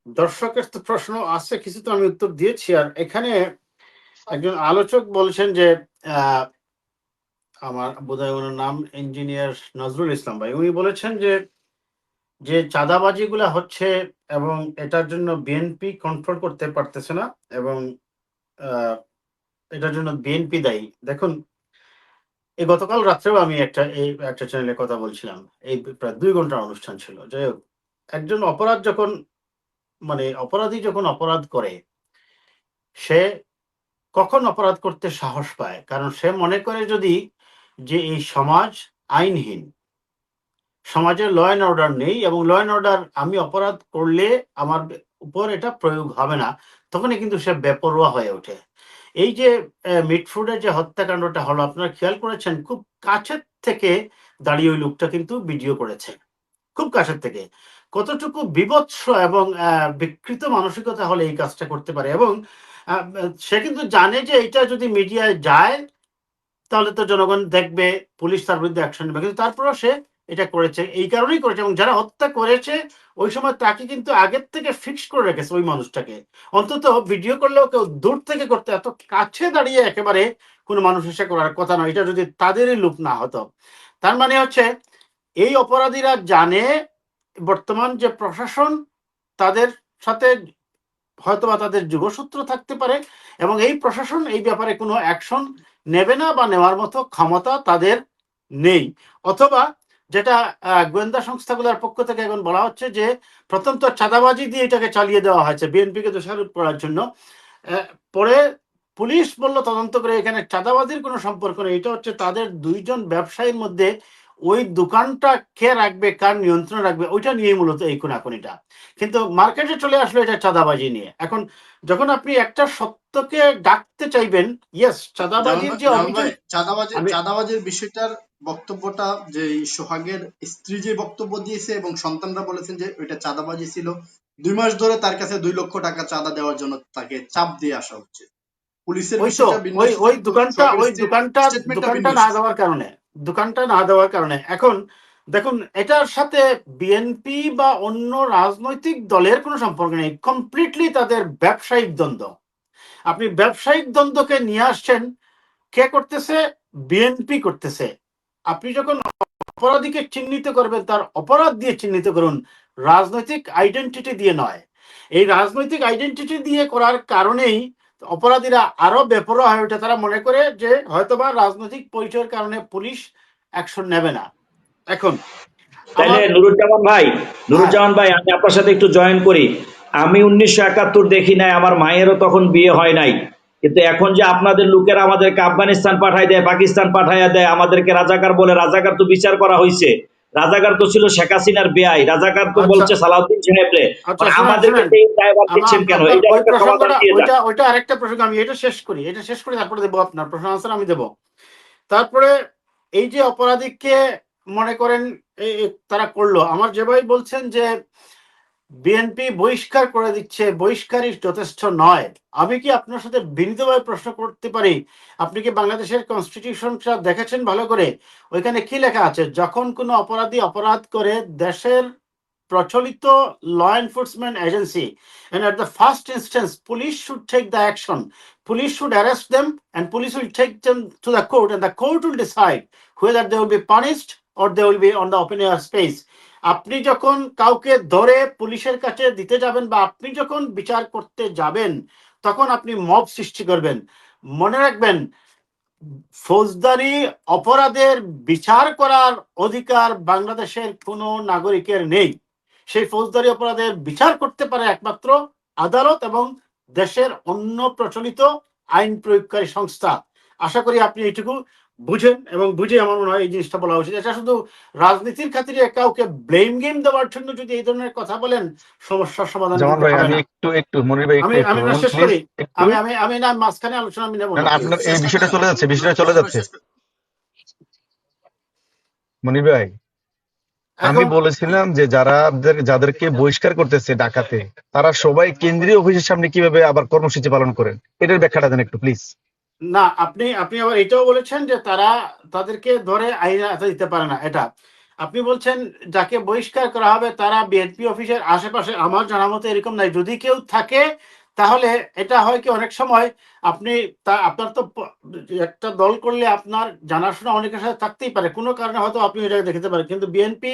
দর্শকের তো প্রশ্ন আছে কিছু, তো আমি উত্তর দিয়েছি। আর এখানে একজন আলোচক বলছেন যে আহ, আমার বোধহয় ওনার নাম ইঞ্জিনিয়ার নজরুল ইসলাম ভাই, উনি বলেছেন যে যে চাঁদাবাজিগুলা হচ্ছে এবং এটার জন্য বিএনপি কন্ট্রোল করতে পারতেছে না, এবং আহ, এটার জন্য বিএনপি দায়ী। দেখুন, এই গতকাল রাত্রেও আমি একটা চ্যানেলে কথা বলছিলাম। এই প্রায় 2 ঘন্টার অনুষ্ঠান ছিল। যে একজন অপরাধ যখন, মানে অপরাধী যখন অপরাধ করে, সে কখন অপরাধ করতে সাহস পায়? কারণ সে মনে করে যদি যে এই সমাজ আইনহীন, সমাজে ল অ্যান্ড অর্ডার নেই, এবং ল অ্যান্ড অর্ডার আমি অপরাধ করলে আমার উপর এটা প্রয়োগ হবে না, তখনই কিন্তু সে বেপরোয়া হয়ে ওঠে। এই যে মিটফুডের যে হত্যাকাণ্ডটা হলো, আপনারা খেয়াল করেছেন, খুব কাছের থেকে দাঁড়িয়ে ওই লোকটা কিন্তু ভিডিও করেছে, খুব কাছের থেকে। কতটুকু বিভৎস এবং বিকৃত মানসিকতা হলে এই কাজটা করতে পারে। এবং সে কিন্তু জানে যে এটা যদি মিডিয়ায় যায় তাহলে তো জনগণ দেখবে, পুলিশ তার বিরুদ্ধে অ্যাকশন নেবে, কিন্তু তারপরেও সে এটা করেছে। এই কারণেই করেছে, এবং যারা হত্যা করেছে ওই সময় তাকে কিন্তু আগের থেকে ফিক্স করে রেখেছে ওই মানুষটাকে। অন্তত ভিডিও করলেও কেউ দূর থেকে করতে, এত কাছে দাঁড়িয়ে একেবারে কোনো মানুষ এসে করার কথা নয়, এটা যদি তাদেরই লোক না হতো। তার মানে হচ্ছে এই অপরাধীরা জানে বর্তমান যে প্রশাসন তাদের সাথে হয়তোবা তাদের যোগসূত্র থাকতে পারে, এবং এই প্রশাসন এই ব্যাপারে কোনো অ্যাকশন নেবে না বা নেওয়ার মতো ক্ষমতা তাদের নেই। অথবা যেটা গোয়েন্দা সংস্থাগুলোর পক্ষ থেকে এখন বলা হচ্ছে যে প্রথম তো চাঁদাবাজি দিয়ে এটাকে চালিয়ে দেওয়া হয়েছে বিএনপিকে দোষারোপ করার জন্য। পরে পুলিশ বলল তদন্ত করে এখানে চাঁদাবাজির কোনো সম্পর্ক নেই, এটা হচ্ছে তাদের 2জন ব্যবসায়ীর মধ্যে ওই দোকানটা কে রাখবে, কার নিয়ন্ত্রণ রাখবে, ওইটা নিয়ে মূলত এই কোনাকুনিটা। কিন্তু মার্কেটে চলে আসলো এটা চাঁদাবাজি নিয়ে। এখন যখন আপনি একটা সত্যকে ডাকতে চাইবেন, ইয়েস চাঁদাবাজির যে জামান অভিযোগ, ভাই, চাঁদাবাজির আমি চাঁদাবাজির বিষয়টার বক্তব্যটা যে এই সোহাগের স্ত্রী যে বক্তব্য দিয়েছে এবং সন্তানরা বলেছেন যে ওইটা চাঁদাবাজি ছিল, 2 মাস ধরে তার কাছে 2 লক্ষ টাকা চাঁদা দেওয়ার জন্য তাকে চাপ দিয়ে আসা হচ্ছে। পুলিশের ওই তো বিষয়টা ভিন্ন ওই এসেছে, ওই কিন্তু দোকানটা সোহাগের ওই স্ত্রীর দোকানটা স্টেটমেন্টটা ভিন্ন দোকানটা না এসেছে। দেওয়ার কারণে, দোকানটা না দেওয়ার কারণে এখন দেখুন, এটার সাথে বিএনপি বা অন্য রাজনৈতিক দলের কোনো সম্পর্ক নেই, কমপ্লিটলি তাদের ব্যবসায়িক দ্বন্দ্ব। আপনি ব্যবসায়িক দ্বন্দ্বকে নিয়ে আসছেন, কে করতেছে? বিএনপি করতেছে। আপনি যখন অপরাধীকে চিহ্নিত করবেন তার অপরাধ দিয়ে চিহ্নিত করুন, রাজনৈতিক আইডেন্টিটি দিয়ে নয়। এই রাজনৈতিক আইডেন্টিটি দিয়ে করার কারণেই অপরাধীরা আরো বেপরোয়া হয়ে ওঠে। তারা মনে করে যে হয়তোবা রাজনৈতিক পরিচয়ের কারণে পুলিশ অ্যাকশন নেবে না। এখন তাইলে আমার, হ্যাঁ, নুরুজ্জামান ভাই, আমি আপনার সাথে একটু জয়েন করি। আমি 1971 দেখি নাই, আমার মায়েরও তখন বিয়ে হয় নাই, কিন্তু এখন যে আপনাদের লোকেরা আমাদেরকে আফগানিস্তান পাঠায় দেয়, পাকিস্তান পাঠাইয়া দেয়, আমাদেরকে রাজাকার বলে, রাজাকার তো বিচার করা হয়েছে। রাজাকার তো ছিল শেখ হাসিনার বেয়াই, রাজাকার তো আচ্ছা বলছে সালাউদ্দিন সাহেবরে। আচ্ছা, মানে শুনেন আমাদেরকে শুনেন, সেই দায়ভার আমার দিচ্ছেন কেন? আপনার এইটার ওই একটা সমাধান প্রসঙ্গটা, দিয়ে যান। ওইটা আরেকটা প্রসঙ্গ, আমি এটা শেষ করি, এটা শেষ করি তারপরে দেবো আপনার প্রশ্ন আনসার আমি দেবো। তারপরে এই যে অপরাধীকে মনে করেন তারা করলো, আমার যে ভাই বলছেন যে বিএনপি বহিষ্কার করে দিচ্ছে, বহিষ্কারই যথেষ্ট নয়। আমি কি আপনার সাথে বিনীতভাবে প্রশ্ন করতে পারি, আপনি কি বাংলাদেশের কনস্টিটিউশনটা দেখেছেন ভালো করে? ওইখানে কি লেখা আছে? যখন কোনো অপরাধী অপরাধ করে, দেশের প্রচলিত law enforcement agency, and at the first instance police should take the action, police should arrest them, and police will take them to the court, and the court will decide whether they will be punished or they will be on the open air space. আপনি যখন কাউকে ধরে পুলিশের কাছে দিতে যাবেন বা আপনি যখন বিচার করতে যাবেন, তখন আপনি মব সৃষ্টি করবেন। মনে রাখবেন, ফৌজদারি অপরাধের বিচার করার অধিকার বাংলাদেশের কোনো নাগরিকের নেই। সেই ফৌজদারি অপরাধের বিচার করতে পারে একমাত্র আদালত এবং দেশের অন্য প্রচলিত আইন প্রয়োগকারী সংস্থা। আশা করি আপনি এইটুকু বুঝেন, এবং বুঝে আমার মনে হয় এই জিনিসটা বলা উচিত। এটা শুধু রাজনীতির খাতিরে কাউকে ব্লেম গেম দেওয়ার জন্য যদি এই ধরনের কথা বলেন, সমস্যার সমাধান জামান কিন্তু ভাই, হবে আমি না। একটু মনির ভাই, আমি একটু আমি না রুমান শেষ প্লিজ, করি, একটু। আমি আমি আমি না মাঝখানে আলোচনা আমি নেব না না, না, প্লিজ। আপনার এই শেষ করতে বিষয়টা দেন, চলে যাচ্ছে, বিষয়টা চলে প্রথমে যাচ্ছে। শেষ করতে। মনির ভাই, আমি এখন বলেছিলাম যে যাদেরকে বহিষ্কার করতেছে ডাকাতে, তারা সবাই কেন্দ্রীয় অফিসের সামনে কিভাবে আবার কর্মসূচি পালন করেন, এটার ব্যাখ্যাটা দেন একটু প্লিজ। না, আপনি আপনি আবার এটাও বলেছেন যে তারা তাদেরকে ধরে আইনে আওতায় দিতে পারে না। এটা আপনি বলছেন যাকে বহিষ্কার করা হবে তারা বিএনপি অফিসের আশেপাশে, আমার জানা মতো এরকম নাই। যদি কেউ থাকে তাহলে এটা হয় কি অনেক সময় আপনি আপনার তো একটা দল করলে আপনার জানাশোনা অনেকের সাথে থাকতেই পারে, কোনো কারণে হয়তো আপনি এটাকে দেখতে পারেন, কিন্তু বিএনপি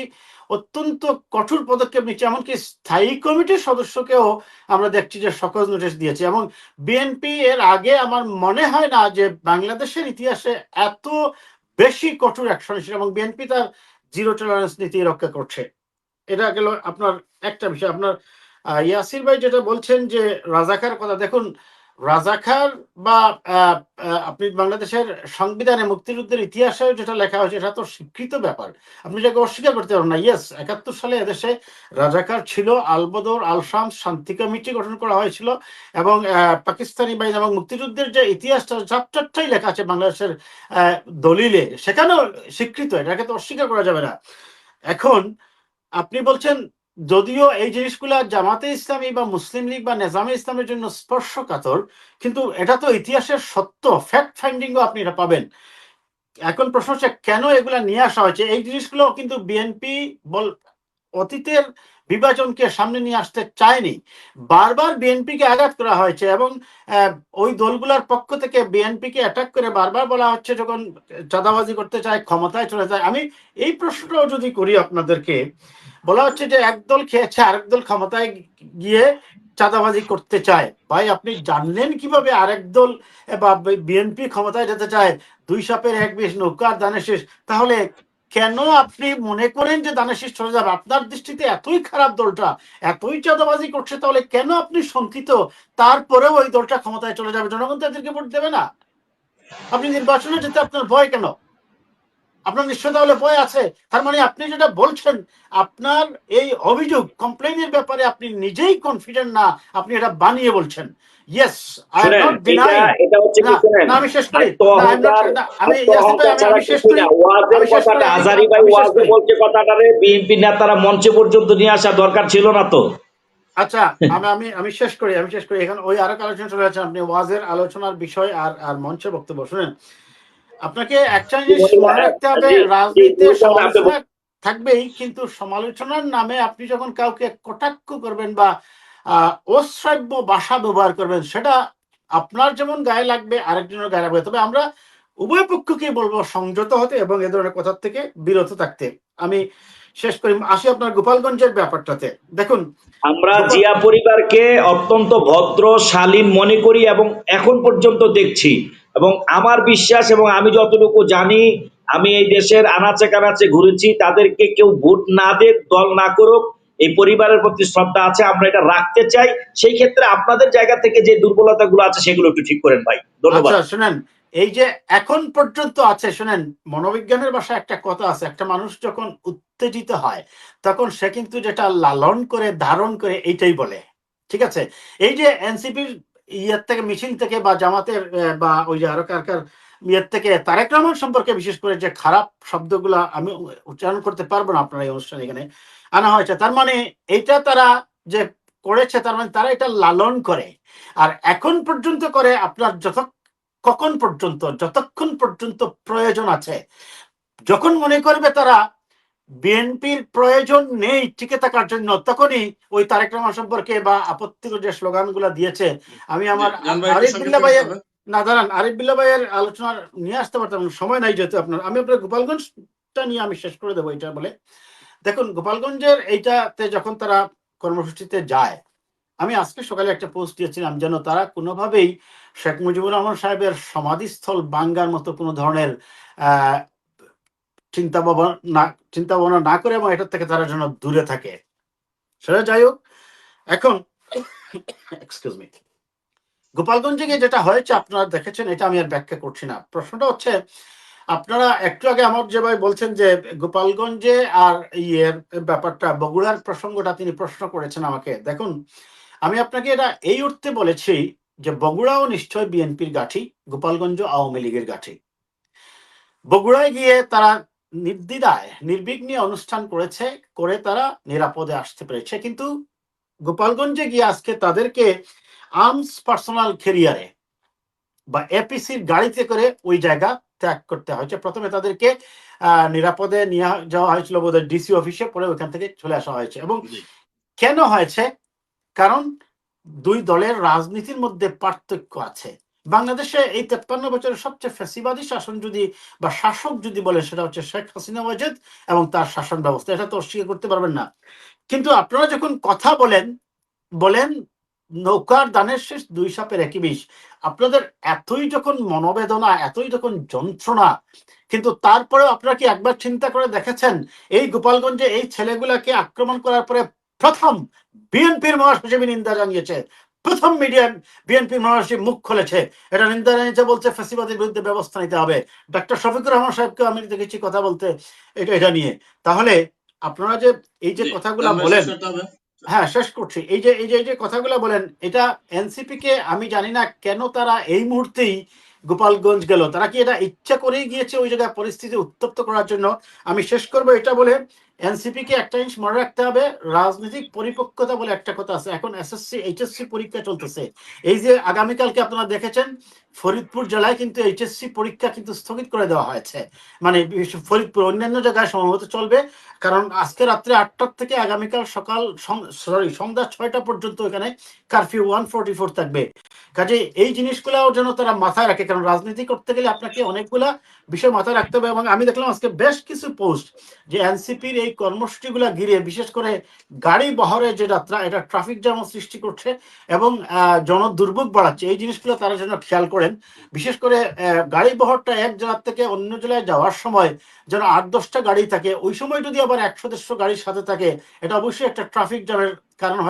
অত্যন্ত কঠোর পদক্ষেপ নিচ্ছে, এমনকি স্থায়ী কমিটির সদস্যকেও আমরা দেখছি যে সকজ নোটিশ দিয়েছে। এবং বিএনপি এর আগে আমার মনে হয় না যে বাংলাদেশের ইতিহাসে এত বেশি কঠোর অ্যাকশন এসেছে, এবং বিএনপি তার জিরো টলারেন্স নীতি রক্ষা করছে। এটা গেল আপনার একটা বিষয়। আপনার ইয়াসির ভাই যেটা বলছেন যে রাজাকার কথা, দেখুন রাজাকার বা আপনি বাংলাদেশের সংবিধানে মুক্তিযুদ্ধের ইতিহাসে যেটা লেখা হয়েছে এটা তো স্বীকৃত ব্যাপার, আপনি এটাকে অস্বীকার করতে পারবেন না। ইয়েস, ৭১ সালে এদেশে রাজাকার ছিল, আলবদর আল শামস শান্তি কমিটি গঠন করা হয়েছিল, এবং পাকিস্তানি বাহিনী এবং মুক্তিযুদ্ধের যে ইতিহাসটা চ্যাপ্টারটাই লেখা আছে বাংলাদেশের দলিলে, সেখানেও স্বীকৃত, এটাকে তো অস্বীকার করা যাবে না। এখন আপনি বলছেন যদিও এই জিনিসগুলা জামাতে ইসলামী বা মুসলিম লীগ বা নেজামে ইসলামের জন্য স্পর্শকাতর, কিন্তু এটা তো ইতিহাসের সত্য, ফ্যাক্ট ফাইন্ডিংও আপনি এটা পাবেন। এখন প্রশ্ন হচ্ছে কেন এগুলা নিয়ে আসা হয়েছে। এই জিনিসগুলো কিন্তু বিএনপি অতীতের বিভাজনকে সামনে নিয়ে আসতে চায়নি, বারবার বিএনপিকে আঘাত করা হয়েছে, এবং ওই দলগুলোর পক্ষ থেকে বিএনপিকে অ্যাটাক করে বারবার বলা হচ্ছে যখন চাঁদাবাজি করতে চায় ক্ষমতায় চলে যায়। আমি এই প্রশ্নটাও যদি করি আপনাদেরকে, বলা হচ্ছে যে একদল খেয়েছে আরেক দল ক্ষমতায় গিয়ে চাঁদাবাজি করতে চায়। ভাই আপনি জানলেন কিভাবে আরেক দল বা বিএনপি ক্ষমতায় যেতে চায়? দুই সাপের এক বিষ, নৌকার দানে শেষ। তাহলে কেন আপনি মনে করেন যে দানে শেষ চলে যাবে? আপনার দৃষ্টিতে এতই খারাপ দলটা, এতই চাঁদাবাজি করছে, তাহলে কেন আপনি শঙ্কিত তারপরেও ওই দলটা ক্ষমতায় চলে যাবে? জনগণ তাদেরকে ভোট দেবে না? আপনি নির্বাচনে যেতে আপনার ভয় কেন? আপনার নিশ্চয় তাহলে ভয় আছে। তার মানে আপনি যেটা বলছেন, আপনার এই অভিযোগ কমপ্লেইনের ব্যাপারে আপনি নিজেই কনফিডেন্ট না, আপনি এটা বানিয়ে বলছেন। ইয়েস, আই এম শুনেন, নট এটা ডিনাইং। এটা হচ্ছে কি না শুনেন, না, আমি শেষ আর করি। না, আই এম নট, অহংকার না আমি আর ইয়াসির ভাই, অহংকার ছাড়া আমি শেষ কিছুই করি। না। ওয়াজের আমি শেষ করি। কথাটা আজারি ভাই আমি শেষ ওয়াজে করি। বলছে, কথাটারে বিএনপি নেতারা মঞ্চে পর্যন্ত নিয়ে আসা দরকার ছিল না তো। আচ্ছা, আমি আমি আমি শেষ করি। আমি শেষ করি। এখন ওই আরেক আলোচনা চলে যাচ্ছে, আপনি ওয়াজের আলোচনার বিষয় আর আর মঞ্চে বক্তব্য শুনেন। আপনাকে একটা জিনিস মনে রাখতে হবে, জি, জি, রাজনীতিতে বুঝলাম আপনি সমালোচনা থাকবেই, কিন্তু সমালোচনার নামে আপনি যখন কাউকে কটাক্ষ করবেন বা অশ্রাব্য ভাষা ব্যবহার করবেন, সেটা আপনার যেমন গায়ে লাগবে আরেকজনের গায়ে লাগবে। তবে আমরা উভয় পক্ষকেই বলবো সংযত হতে এবং এ ধরনের কথা থেকে বিরত থাকতে। আমি শেষ করি, আসি আপনার গোপালগঞ্জের ব্যাপারটাতে। দেখুন আমরা গোপাল, জিয়া পরিবারকে অত্যন্ত ভদ্র শালীন মনে করি এবং এখন পর্যন্ত দেখছি, এবং আমার বিশ্বাস এবং আমি যতটুকু জানি, আমি এই দেশের আনাচে কানাচে ঘুরেছি, তাদেরকে কেউ ভোট না দেখ, দল না করুক, এই পরিবারের প্রতি শ্রদ্ধা আছে, আমরা এটা রাখতে চাই। সেই ক্ষেত্রে আপনাদের জায়গা থেকে যে দুর্বলতাগুলো আছে সেগুলো একটু ঠিক করেন ভাই, ধন্যবাদ। আচ্ছা শুনেন, এই যে এখন পর্যন্ত আছে, শুনেন মনোবিজ্ঞানের ভাষায় একটা কথা আছে, একটা মানুষ যখন উত্তেজিত হয় তখন সে কিন্তু যেটা লালন করে ধারণ করে এইটাই বলে। ঠিক আছে? এই যে এনসিপির ইয়ের থেকে, মিছিল থেকে, বা জামাতের বা ওই যে আরো কার কার ইয়ের থেকে তারেক রহমান সম্পর্কে বিশেষ করে যে খারাপ শব্দগুলা আমি উচ্চারণ করতে পারবো না আপনার এই অনুষ্ঠানে এখানে আনা হয়েছে, তার মানে এইটা তারা যে করেছে, তার মানে তারা এটা লালন করে। আর এখন পর্যন্ত করে আপনার কখন পর্যন্ত, যতক্ষণ পর্যন্ত প্রয়োজন আছে। যখন মনে করবে তারা বিএনপির প্রয়োজন নেই টিকে থাকার জন্য, তখনই ওই তারেক রহমান সম্পর্কে বা আপত্তিকর যে স্লোগানগুলো দিয়েছে, আমি জি, আমার জান ভাই একটু আরিফ বিল্লাহ সংক্ষিপ্ত করতে ভাইয়ের, হবে। না দাঁড়ান, আরিফ বিল্লাহ ভাইয়ের আলোচনা নিয়ে আসতে পারতাম, সময় নাই যেহেতু আপনার। আমি আপনার গোপালগঞ্জটা নিয়ে আমি শেষ করে দেবো এটা বলে। দেখুন গোপালগঞ্জের এইটাতে যখন তারা কর্মসূচিতে যায়, আমি আজকে সকালে একটা পোস্ট দিয়েছিলাম যেন তারা কোনোভাবেই শেখ মুজিবুর রহমান সাহেবের সমাধিস্থল বাঙ্গার মতো কোনো ধরনের আহ চিন্তা ভাবনা না করে, এবং এটার থেকে তারা যেন দূরে থাকে। সেটা যাই হোক, এখন এক্সকিউজ মি, গোপালগঞ্জে গিয়ে যেটা হয়েছে আপনারা দেখেছেন, এটা আমি আর ব্যাখ্যা করছি না। প্রশ্নটা হচ্ছে, আপনারা একটু আগে আমার যে ভাই বলছেন যে গোপালগঞ্জে আর ইয়ের ব্যাপারটা, বগুড়ার প্রসঙ্গটা তিনি প্রশ্ন করেছেন আমাকে। দেখুন আমি আপনাকে এটা এই অর্থে বলেছি যে বগুড়াও নিশ্চয় বিএনপির গাঠি, গোপালগঞ্জ আওয়ামী লীগের গাঠি। বগুড়ায় গিয়ে তারা নির্দ্বিধায় নির্বিঘ্নে অনুষ্ঠান করেছে, করে তারা নিরাপদে আসতে পেরেছে। কিন্তু গোপালগঞ্জে গিয়ে আজকে তাদেরকে আর্মস পার্সোনাল ক্যারিয়ারে বা এপিসির গাড়িতে করে ওই জায়গা ত্যাগ করতে হয়েছে। প্রথমে তাদেরকে নিরাপদে নিয়ে যাওয়া হয়েছিল বোধহয় ডিসি অফিসে, পরে ওখান থেকে চলে আসা হয়েছে। এবং জি কেন হয়েছে? কারণ দুই দলের রাজনীতির মধ্যে পার্থক্য আছে। বাংলাদেশে এই 53 বছরের সবচেয়ে ফ্যাসিবাদী শাসন যদি বা শাসক যদি বলে, সেটা হচ্ছে শেখ হাসিনা ওয়াজেদ এবং তার শাসন ব্যবস্থা। এটা তো অস্বীকার করতে পারবেন না। কিন্তু আপনারা যখন কথা বলেন নৌকার দানের শেষ দুই সাপের একই বিষ। আপনাদের এতই যখন মনোবেদনা, এতই যখন যন্ত্রণা, কিন্তু তারপরেও আপনারা কি একবার চিন্তা করে দেখেছেন এই গোপালগঞ্জে এই ছেলেগুলাকে আক্রমণ করার পরে প্রথম বিএনপির মহাসচিব নিন্দা জানিয়েছে, প্রথম মিডিয়া বিএনপির মহাসচিব মুখ খুলেছে, এটা নিন্দা জানিয়েছে, বলছে ফ্যাসিবাদের বিরুদ্ধে ব্যবস্থা নিতে হবে। ডক্টর শফিকুর রহমান সাহেবকে আমি দেখেছি কথা বলতে এটা নিয়ে। তাহলে আপনারা যে এই যে জি কথাগুলা আমরা শেষ বলেন, করতে হবে। হ্যাঁ শেষ করছি, এই যে কথাগুলো বলেন, এটা এনসিপি কে আমি জানি না কেন তারা এই মুহূর্তেই গোপালগঞ্জ গেল। তারা কি এটা ইচ্ছা করেই গিয়েছে ওই জায়গায় পরিস্থিতি উত্তপ্ত করার জন্য? আমি শেষ করবো এটা বলে, এনসিপি কে একটা জিনিস মনে রাখতে হবে, রাজনৈতিক পরিপক্কতা বলে একটা কথা আছে। এখন এসএসসি এইচএসসি পরীক্ষা চলতেছে। এই যে আগামীকালকে আপনারা দেখেছেন ফরিদপুর জেলায় কিন্তু এইচএসসি পরীক্ষা কিন্তু স্থগিত করে দেওয়া হয়েছে। মানে ফরিদপুর, অন্যান্য জায়গায় সম্ভবত চলবে, কারণ আজকে রাত্রে 8টার থেকে আগামীকাল সন্ধ্যা 6টা পর্যন্ত এখানে কারফিউ 144 থাকবে। কাজে এই জিনিসগুলাও যেন তারা মাথায় রাখে, কারণ রাজনীতি করতে গেলে আপনাকে অনেকগুলা বিষয় মাথায় রাখতে হবে। এবং আমি দেখলাম আজকে বেশ কিছু পোস্ট যে এনসিপির এই কর্মসূচিগুলা ঘিরে, বিশেষ করে গাড়ি বহরে যে যাত্রা, এটা ট্রাফিক জ্যাম সৃষ্টি করছে এবং জনদুর্ভোগ বাড়াচ্ছে। এই জিনিসগুলো তারা যেন খেয়াল করেন। বিশেষ করে গাড়ি বহরটা এক জেলার থেকে অন্য জেলায় যাওয়ার সময় যেন 8-10টা গাড়ি থাকে, ওই সময় যদি আবার 100-150 গাড়ির সাথে থাকে, এটা অবশ্যই একটা ট্রাফিক জ্যামের কারণ হয়।